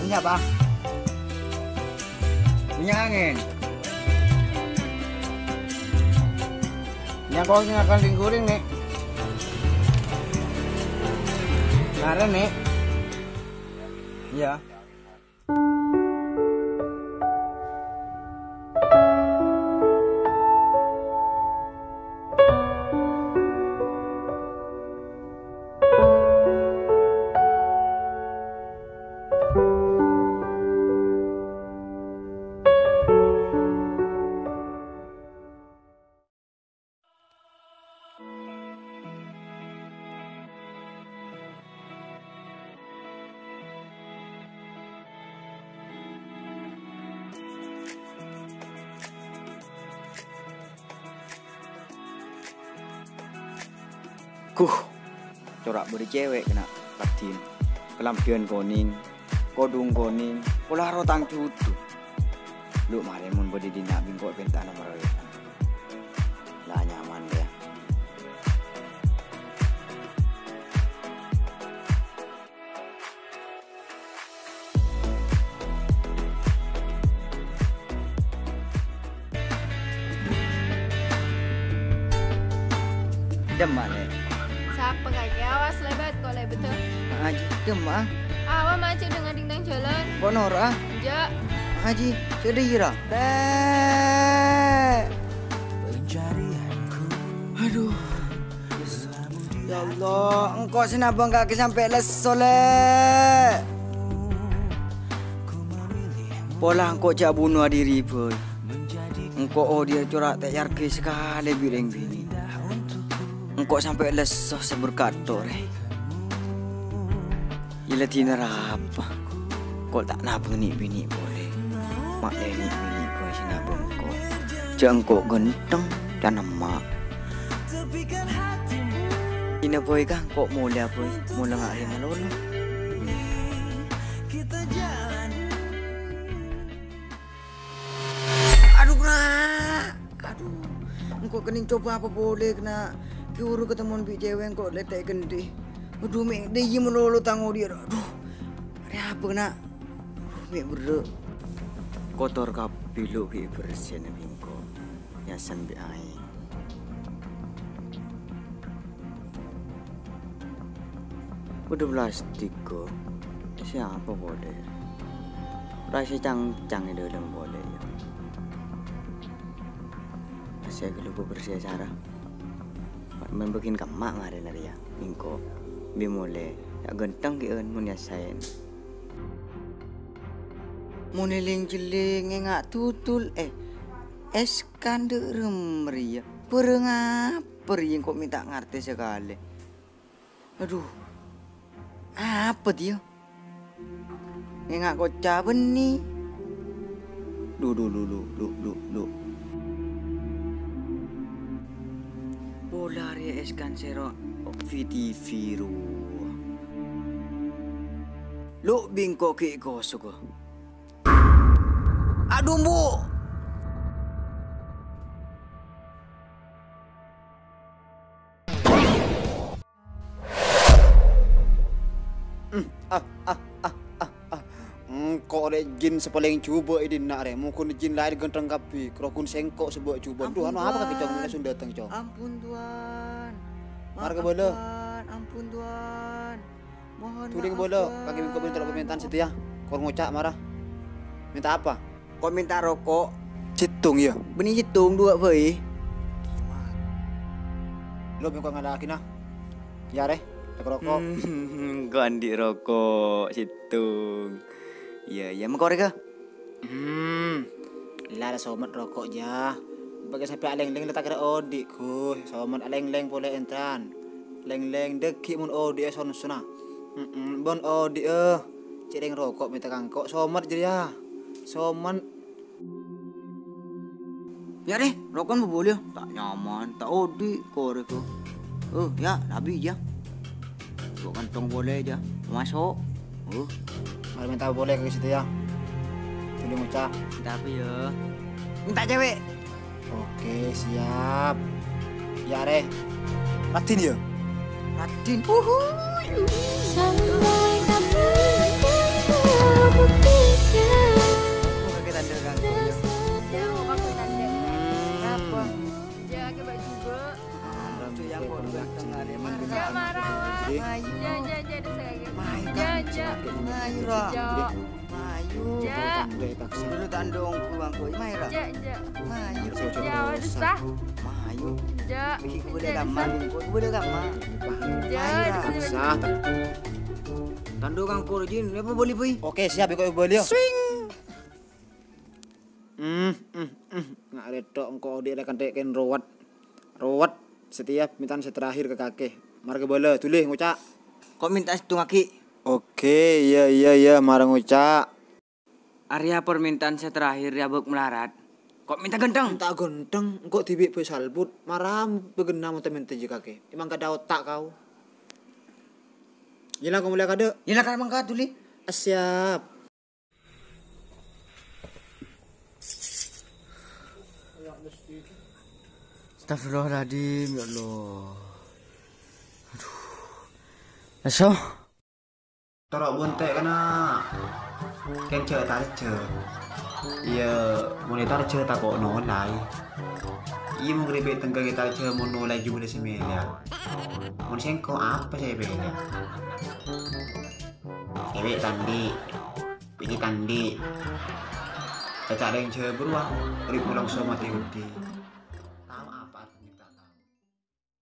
Minyak apa? Minyak angin. Minyak kau akan digoreng nih. Kemarin nih. Iya. Corak beri cewek kena katin kelampian koning kodung koning pola rotang cutu lu mare mun bodi dina bingko bentana marawe lah nyaman dia demane Siapa kaki awas lebat kok lebat tuh. Haji demah Awas macet dengan dingdang jalan. kok Nora Ja. Haji sedira aduh ya Allah engkau sinabang kaki sampai lesole pola engkau jak bunuh diri boy engkau dia corak tak yarki sekali bireng bini engkau sampai lesoh seberkator ila tinarapa kau tak nabung ni bini boleh mak ni bini boy sinabang kau jangkau genteng dan mak ina boy kah kok mula boy mula ngak rin malolo aduh kena aduh engkau kening coba apa boleh kena kiuru ketemuan bi cewek kok letek gede aduh mek dia melolo tango dia aduh ada apa kena aduh mek berde kotor kapilu ki bersih na bingko yasan bi aing udah plastik kok siapa boleh rasa cang-cang itu udah boleh ya saya kalau bersih cara men bikin kamak ngare lari ya bingko bimole ya genteng ki eun mun ya saen mun eling-jeling ngak tutul eskan de remri ya perengaper yang kok minta ngerti sekali aduh apa dia ngak kocah beni lu polar ya eskan sero vitiviru lu bingko ki kosok aduh bu kok ada jin sepaling coba ini nak re mungkin jin lain genteng kapi krokun sengkok sebuah coba tuh anu apa kaki cong langsung datang cong ampun tuan marga bola ampun tuan mohon tuding bola kaki kau minta permintaan situ ya kau ngocak marah minta apa kau minta rokok citung ya benih citung dua boy lo yang kau ngadakin ah ya re tak rokok ganti rokok citung iya mau korek lah ada somat rokok ya bagai sampai aleng-leng letak kira odik ku somat aleng-leng boleh entran leng-leng deki mun odik son suna bon odik cireng rokok minta kangkok somat jadi ya somat ya deh rokok mau boleh tak nyaman tak odik korek ya nabi ya kok kantong boleh aja masuk mari minta boleh ke situ ya tulis ngucap tapi ya minta cewek oke siap ya re Ratin ya Ratin Sampai kapan Ja marawa. Mayu. Ja ada saya. Mayu. Ja. Mayu ra. Ja. Mayu. Ja. Tandai paksa. Dulu tandong ku bang koi. Mayu ra. Ja. Mayu. Ja desah. Mayu. Ja. Biki ku boleh gaman. Ku boleh gaman. Ja. Paksa. Tandong kang korjin. Apa boleh pi? Oke, siap kok boleh. Swing. Nggak redok engkau dia akan teken rawat setiap mintaan saya terakhir ke kakek marga bola tulis ngucak Kok minta situ ngaki? oke iya marang ngucak Arya permintaan saya terakhir ya buk melarat. Kok minta gendeng? tak genteng engkau tibik salbut maram begenam temen teji kakek emang kada otak kau Yelah kau mulai kada Yelah kan emang kau tulis. siap Astagfirullahaladzim, ya Allah. Aduh. Aso? Torok buntek kena kence tak cek iya mulai tak cek tak kok nolai iya mau ngeribet tengah kita cek mau nolai juga di semelia mau sengko apa saya bela cewek tandi pergi tandi cacak ada yang cek beruang urip pulang sama mati gede